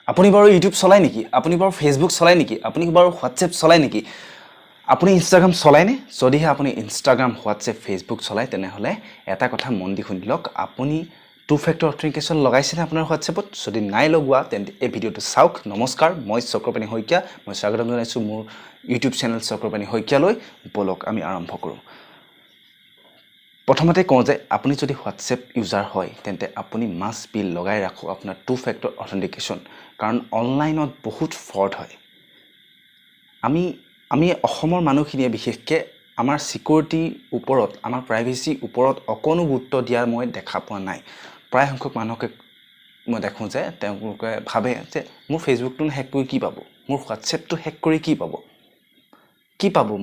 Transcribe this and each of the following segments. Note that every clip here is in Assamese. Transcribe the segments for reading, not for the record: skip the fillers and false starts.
আপুনি বাৰু ইউটিউব চলাই নেকি? আপুনি বাৰু ফেচবুক চলাই নেকি? আপুনি বাৰু হোৱাটছএপ চলাই নেকি? আপুনি ইনষ্টাগ্ৰাম চলায়নে? যদিহে আপুনি ইনষ্টাগ্ৰাম, হোৱাটছএপ, ফেচবুক চলায় তেনেহ'লে এটা কথা মন দি শুনি লওক, আপুনি টু ফেক্টৰ অথেণ্টিকেশ্যন লগাইছেনে আপোনাৰ হোৱাটছএপত? যদি নাই লগোৱা তেন্তে এই ভিডিঅ'টো চাওক। নমস্কাৰ, মই চক্ৰপাণি শইকীয়া। মই স্বাগতম জনাইছোঁ মোৰ ইউটিউব চেনেল চক্ৰপাণি শইকীয়ালৈ। বলক আমি আৰম্ভ কৰোঁ। প্ৰথমতে কওঁ যে আপুনি যদি হোৱাটছএপ ইউজাৰ হয় তেন্তে আপুনি মাষ্ট বি লগাই ৰাখক আপোনাৰ টু ফেক্টৰ অথেণ্টিকেশ্যন, কাৰণ অনলাইনত বহুত ফ্ৰড হয়। আমি অসমৰ মানুহখিনিয়ে বিশেষকৈ আমাৰ ছিকিউৰিটিৰ ওপৰত, আমাৰ প্ৰাইভেচিৰ ওপৰত অকণো গুৰুত্ব দিয়া মই দেখা পোৱা নাই। প্ৰায় সংখ্যক মানুহকে মই দেখোঁ যে তেওঁলোকে ভাবে যে মোৰ ফেচবুকটো হেক কৰি কি পাব, মোৰ হোৱাটছএপটো হেক কৰি কি পাব,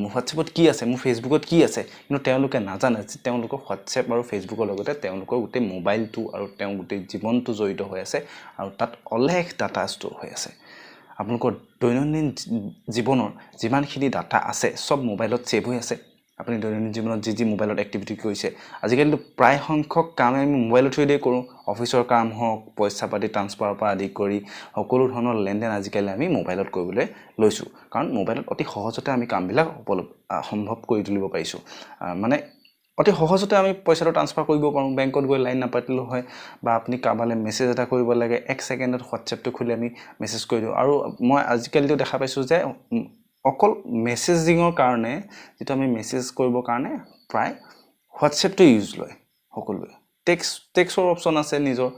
মোৰ হোৱাটছএপত কি আছে, মোৰ ফেচবুকত কি আছে। কিন্তু তেওঁলোকে নাজানে যে তেওঁলোকৰ হোৱাটছএপ আৰু ফেচবুকৰ লগতে তেওঁলোকৰ গোটেই মোবাইলটো আৰু তেওঁ গোটেই জীৱনটো জড়িত হৈ আছে আৰু তাত অলেখ ডাটা ষ্ট'ৰ হৈ আছে। আপোনালোকৰ দৈনন্দিন জীৱনৰ যিমানখিনি ডাটা আছে চব মোবাইলত ছেভ হৈ আছে। আপুনি দৈনন্দিন জীৱনত যি মোবাইলত এক্টিভিটি কৰিছে, আজিকালিতো প্ৰায় সংখ্যক কাম আমি মোবাইলৰ থ্ৰুৱেদিয়ে কৰোঁ। অফিচৰ কাম হওক, পইচা পাতি ট্ৰান্সফাৰৰ পৰা আদি কৰি সকলো ধৰণৰ লেনদেন আজিকালি আমি মোবাইলত কৰিবলৈ লৈছোঁ, কাৰণ মোবাইলত অতি সহজতে আমি কামবিলাক সম্ভৱ কৰি তুলিব পাৰিছোঁ। মানে অতি সহজতে আমি পইচাটো ট্ৰান্সফাৰ কৰিব পাৰোঁ, বেংকত গৈ লাইন নাপাতিলেও হয়, বা আপুনি কাৰোবালৈ মেছেজ এটা কৰিব লাগে, 1 ছেকেণ্ডত হোৱাটছএপটো খুলি আমি মেছেজ কৰি দিওঁ। আৰু মই আজিকালিতো দেখা পাইছোঁ যে অকল মেছেজিঙৰ কাৰণে, যিটো আমি মেছেজ কৰিবৰ কাৰণে প্ৰায় হোৱাটছএপটো ইউজ লয় সকলোৱে। টেক্সটৰ অপশ্যন আছে নিজৰ,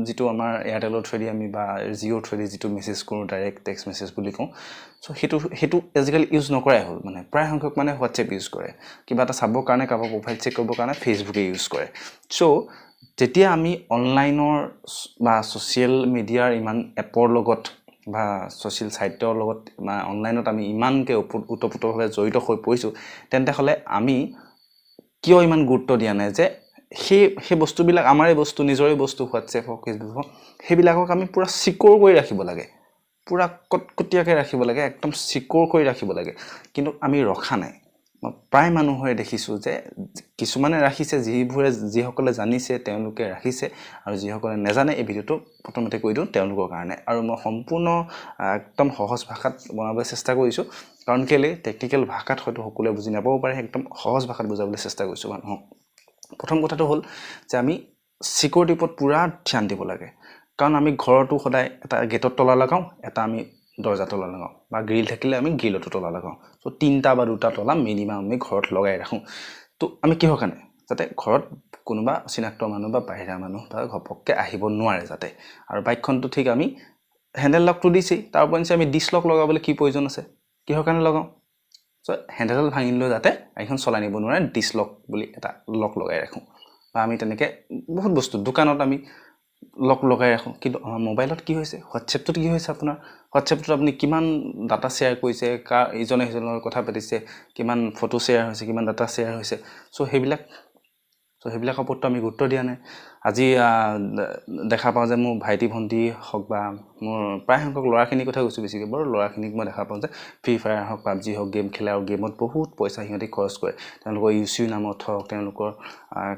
যিটো আমাৰ এয়াৰটেলৰ থ্ৰুৱেদি আমি বা জিঅ'ৰ থ্ৰুৱেদি যিটো মেছেজ কৰোঁ, ডাইৰেক্ট টেক্সট মেছেজ বুলি কওঁ। চ' সেইটো আজিকালি ইউজ নকৰাই হ'ল। মানে প্ৰায় সংখ্যক মানে হোৱাটছএপ ইউজ কৰে, কিবা এটা চাবৰ কাৰণে, কাৰোবাৰ প্ৰফাইল চেক কৰিবৰ কাৰণে ফেচবুকে ইউজ কৰে। চ' যেতিয়া আমি অনলাইনৰ বা ছ'চিয়েল মিডিয়াৰ ইমান এপৰ লগত বা ছ'চিয়েল ছাইটৰ লগত অনলাইনত আমি ইমানকৈ ওতপ্ৰোতভাৱে জড়িত হৈ পৰিছোঁ, তেন্তে হ'লে আমি কিয় ইমান গুৰুত্ব দিয়া নাই যে সেই বস্তুবিলাক আমাৰে বস্তু, নিজৰে বস্তু, হোৱাটছএপ হওক, ফেচবুক হওক, সেইবিলাকক আমি পূৰা ছিকিউৰ কৰি ৰাখিব লাগে, পূৰা কটকটীয়াকৈ ৰাখিব লাগে, একদম ছিকিউৰ কৰি ৰাখিব লাগে। কিন্তু আমি ৰখা নাই। মই প্ৰায় মানুহৰে দেখিছোঁ যে কিছুমানে ৰাখিছে, যিসকলে জানিছে তেওঁলোকে ৰাখিছে, আৰু যিসকলে নাজানে এই ভিডিঅ'টো প্ৰথমতে কৈ দিওঁ তেওঁলোকৰ কাৰণে। আৰু মই সম্পূৰ্ণ একদম সহজ ভাষাত বনাবলৈ চেষ্টা কৰিছোঁ, কাৰণ কেলৈ টেকনিকেল ভাষাত হয়তো সকলোৱে বুজি নাপাব পাৰে, একদম সহজ ভাষাত বুজাবলৈ চেষ্টা কৰিছোঁ মানুহক। প্ৰথম কথাটো হ'ল যে আমি ছিকিউৰিটিৰ ওপৰত পূৰা ধ্যান দিব লাগে, কাৰণ আমি ঘৰতো সদায় এটা গেটত তলা লগাওঁ, এটা আমি দৰ্জা তলা লগাওঁ, বা গ্ৰিল থাকিলে আমি গ্ৰিলতো তলা লগাওঁ। চ' 3টা বা 2টা তলা মিনিমাম আমি ঘৰত লগাই ৰাখোঁ। তো আমি কিহৰ কাৰণে? যাতে ঘৰত কোনোবা চিনাক্ত মানুহ বা বাহিৰা মানুহ বা ঘপককৈ আহিব নোৱাৰে যাতে। আৰু বাইকখনটো ঠিক আমি হেণ্ডেল লকটো দিছেই, তাৰ ওপৰঞ্চি আমি ডিছ লক লগাবলৈ কি প্ৰয়োজন আছে? কিহৰ কাৰণে লগাওঁ? চ' হেণ্ডেলডাল ভাঙিলেও যাতে বাইকখন চলাই নিব নোৱাৰে, ডিছ লক বুলি এটা লক লগাই ৰাখোঁ। বা আমি তেনেকৈ বহুত বস্তু, দোকানত আমি লক লগাই ৰাখোঁ। কিন্তু আমাৰ মোবাইলত কি হৈছে, হোৱাটছএপটোত কি হৈছে, আপোনাৰ হোৱাটছএপটোত আপুনি কিমান ডাটা শ্বেয়াৰ কৰিছে, ইজনে সিজনৰ লগত কথা পাতিছে, কিমান ফটো শ্বেয়াৰ হৈছে, কিমান ডাটা শ্বেয়াৰ হৈছে, চ' সেইবিলাকৰ ওপৰততো আমি গুৰুত্ব দিয়া নাই। আজি দেখা পাওঁ যে মোৰ ভাইটি ভণ্টি হওক বা মোৰ প্ৰায় সংখ্যক ল'ৰাখিনিৰ কথা কৈছোঁ বেছিকৈ, বাৰু ল'ৰাখিনিক মই দেখা পাওঁ যে ফ্ৰী ফায়াৰ হওক, পাবজি হওক, গেম খেলে, আৰু গেমত বহুত পইচা সিহঁতি খৰচ কৰে। তেওঁলোকৰ ইউ নামত হওক, তেওঁলোকৰ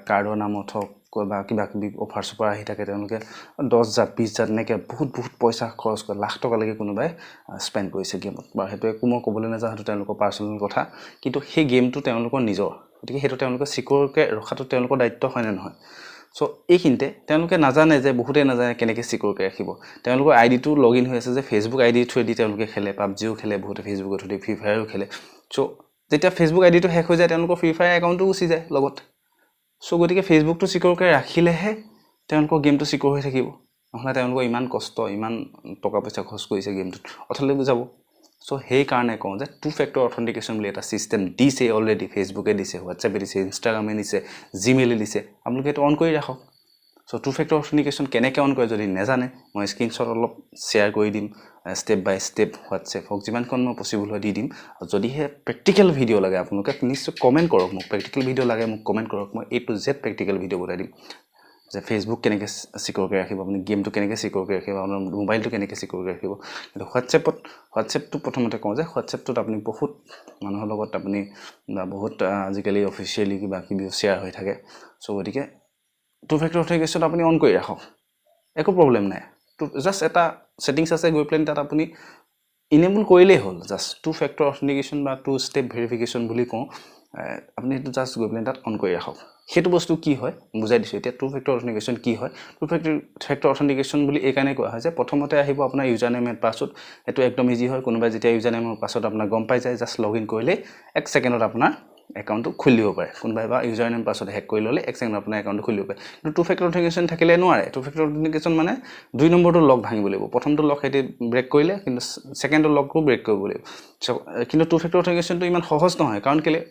কাৰ্ডৰ নামত হওক, বা কিবা কিবি অফাৰ চফাৰ আহি থাকে, তেওঁলোকে 10,000 20,000 এনেকৈ বহুত পইচা খৰচ কৰে, লাখ টকালৈকে কোনোবাই স্পেণ্ড কৰিছে গেমত। বাৰু সেইটো একো মই ক'বলৈ নাযাওঁ, সেইটো তেওঁলোকৰ পাৰ্চনেল কথা। কিন্তু সেই গেমটো তেওঁলোকৰ নিজৰ, গতিকে সেইটো তেওঁলোকে ছিকিউৰকৈ ৰখাটো তেওঁলোকৰ দায়িত্ব, হয়নে নহয়? চ' এইখিনিতে তেওঁলোকে নাজানে যে, বহুতেই নাজানে কেনেকৈ ছিকিউৰকৈ ৰাখিব। তেওঁলোকৰ আইডিটো লগ ইন হৈ আছে যে ফেচবুক আইডি থ্ৰুৱেদি তেওঁলোকে খেলে, পাবজিও খেলে, বহুতে ফেচবুকৰ থ্ৰুৱেদি ফ্ৰী ফায়াৰো খেলে। চ' যেতিয়া ফেচবুক আইডিটো হেক হৈ যায়, তেওঁলোকৰ ফ্ৰী ফায়াৰ একাউণ্টটো গুচি যায় লগত। চ' গতিকে ফেচবুকটো ছিকিউৰকৈ ৰাখিলেহে তেওঁলোকৰ গেমটো ছিকিউৰ হৈ থাকিব, নহ'লে তেওঁলোকৰ ইমান কষ্ট, ইমান টকা পইচা খৰচ কৰিছে গেমটোত, অথলে বুজাব। চ' সেইকাৰণে কওঁ যে টু ফেক্টৰ অথেণ্টিকেশ্যন বুলি এটা ছিষ্টেম দিছে অলৰেডি, ফেচবুকে দিছে, হোৱাটছএপে দিছে, ইনষ্টাগ্ৰামে দিছে, জিমেইলে দিছে, আপোনালোকে এইটো অন কৰি ৰাখক। চ' টু ফেক্টৰ অথেণ্টিকেশ্যন কেনেকৈ অন কৰে যদি নেজানে, মই স্ক্ৰীনশ্বট অলপ শ্বেয়াৰ কৰি দিম, ষ্টেপ বাই ষ্টেপ হোৱাটছএপ হওক, যিমানখন মই পচিবল হয় দি দিম। আৰু যদিহে প্ৰেক্টিকেল ভিডিঅ' লাগে আপোনালোকে নিশ্চয় কমেণ্ট কৰক মোক, প্ৰেক্টিকেল ভিডিঅ' লাগে মোক কমেণ্ট কৰক, মই A to Z practical video' বনাই দিম। যে ফেচবুক কেনেকৈ ছিকিউৰকৈ ৰাখিব, আপুনি গেমটো কেনেকৈ ছিকিউৰকৈ ৰাখিব, আপোনাৰ মোবাইলটো কেনেকৈ ছিকিউৰকৈ ৰাখিব। কিন্তু হোৱাটছএপটো প্ৰথমতে কওঁ যে হোৱাটছএপটোত আপুনি বহুত মানুহৰ লগত আপুনি বহুত আজিকালি অফিচিয়েলি কিবা কিবি শ্বেয়াৰ হৈ থাকে। চ' গতিকে টু ফেক্টৰ অথেণ্টিকেশ্যন আপুনি অন কৰি ৰাখক, একো প্ৰব্লেম নাই। জাষ্ট এটা সেটিংস আছে গৈ প্লেন তাত আপুনি ইনেবল কৰিলেই হ'ল জাস্ট টু ফেক্টৰ অথেন্টিকেশ্যন বা টু ষ্টেপ ভেৰিফিকেশ্যন বুলি কওঁ আপুনি সেইটো জাস্ট গৈ প্লেন তাত অন কৰি ৰাখক সেইটো বস্তু কি হয় বুজাই দিছোঁ এতিয়া টু ফেক্টৰ অথেন্টিকেশ্যন কি হয় টু ফেক্টৰ অথেন্টিকেশ্যন বুলি এই কাৰণে কোৱা হয় যে প্ৰথমতে আহিব আপোনাৰ ইউজাৰ নেম এণ্ড পাছৱৰ্ড সেইটো একদম ইজি হয় কোনোবাই যেতিয়া ইউজাৰ নেম আৰু পাছৱৰ্ড আপোনাৰ গম পাই যায় জাস্ট লগ ইন কৰিলে 1 ছেকেণ্ডত আপোনাৰ একাউণ্টটো খুলি দিব পাৰে কোনোবাই বা ইউজাৰ নেম পাছৱৰ্ড হেক কৰি ল'লে 1 ছেকেণ্ডত আপোনাৰ একাউণ্টটো খুলি দিব পাৰে কিন্তু টু ফেক্টৰ অথেন্টিকেশ্যন থাকিলে নোৱাৰে টু ফেক্টৰ অথেন্টিকেশ্যন মানে 2 নম্বৰটো লক ভাঙিব লাগিব প্ৰথমটো লক হেতি ব্ৰেক কৰিলে কিন্তু ছেকেণ্ডটো লকটো ব্ৰেক কৰিব লাগিব কিন্তু টু ফেক্টৰ অথেন্টিকেশ্যনটো ইমান সহজ নহয় কাৰণ কেলে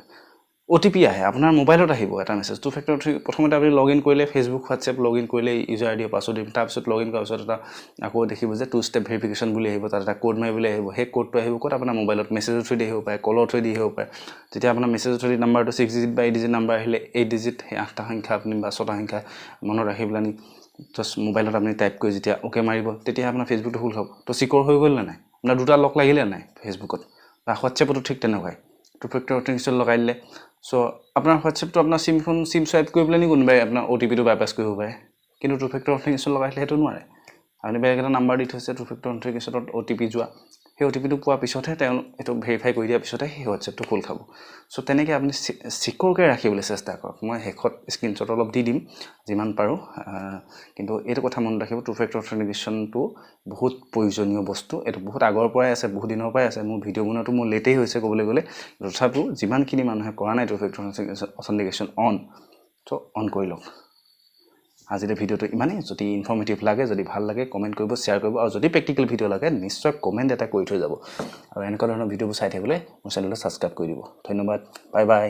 OTP আহে আপোনাৰ মোবাইলত আহিব এটা মেছেজ টু ফেক্টৰ প্ৰথমতে আপুনি লগ ইন কৰিলে ফেচবুক হোৱাটছএপ লগ ইন কৰিলে ইউজাৰ আইডি পাছৱৰ্ড দিম তাৰপিছত লগ ইন কৰাৰ পিছত এটা আকৌ দেখিব যে টু ষ্টেপ ভেৰিফিকেশ্যন বুলি আহিব তাত এটা কোড মাৰিবলৈ আহিব সেই কোডটো আহিব ক'ত আপোনাৰ মোবাইলত মেছেজৰ থ্ৰুদি আহিব পাৰে কলৰ থ্ৰুদি আহিব পাৰে যেতিয়া আপোনাৰ মেছেজৰ থ্ৰুদি নাম্বাৰটো 6 ডিজিট বা 8 ডিজিট নাম্বাৰ আহিলে 8 ডিজিট সেই 8টা সংখ্যা আপুনি বা 6টা সংখ্যা মনত ৰাখি পেলানি জাষ্ট মোবাইলত আপুনি টাইপ কৰি যেতিয়া ওকে মাৰিব তেতিয়া আপোনাৰ ফেচবুকটো খোল খাব তো চিকিউৰ হৈ গ'ল নে নাই আপোনাৰ দুটা লক লাগিলে নাই ফেচবুকত বা হোৱাটছএপতো ঠিক তেনেকুৱাই টু ফেক্টৰ অথেন্টিকেশ্যন লগাই দিলে সো আপোনাৰ হোৱাটছএপটো আপোনাৰ সিম সোৱাইপ কৰি পেলাই নি কোনোবাই আপোনাৰ OTPটো বাইপাছ কৰিব পাৰে কিন্তু টু ফেক্টৰ অথেন্টিকেশ্যন লগাইলে সেইটো নোৱাৰে আপুনি বেলেগ এটা নাম্বাৰ দি থৈছে টু ফেক্টৰ অথেন্টিকেশ্যনত OTP যোৱা সেই OTPটো পোৱাৰ পিছতহে তেওঁ এইটো ভেৰিফাই কৰি দিয়াৰ পিছতহে সেই হোৱাটছএপটো খোল খাব সো তেনেকৈ আপুনি সিকিউৰকৈ ৰাখিবলৈ চেষ্টা কৰক মই শেষত স্ক্ৰীনশ্বট অলপ দি দিম যিমান পাৰোঁ কিন্তু এইটো কথা মনত ৰাখিব টু ফেক্টৰ অথেন্টিকেশ্যনটো বহুত প্ৰয়োজনীয় বস্তু এইটো বহুত আগৰ পৰাই আছে বহুত দিনৰ পৰাই আছে মোৰ ভিডিঅ' বনোৱাটো মোৰ লেটেই হৈছে ক'বলৈ গ'লে তথাপিও যিমানখিনি মানুহে কৰা নাই টু ফেক্টৰ অথেন্টিকেশ্যন অন কৰি লওক আজিৰ ভিডিঅ'টো ইমানেই যদি ইনফৰ্মেটিভ লাগে যদি ভাল লাগে কমেণ্ট কৰিব শ্বেয়াৰ কৰিব আৰু যদি প্ৰেক্টিকেল ভিডিঅ' লাগে নিশ্চয় কমেণ্ট এটা কৰি থৈ যাব আৰু এনেকুৱা ধৰণৰ ভিডিঅ'বোৰ চাই থাকিবলৈ মোৰ চেনেলটো ছাবস্ক্ৰাইব কৰি দিব ধন্যবাদ বাই বাই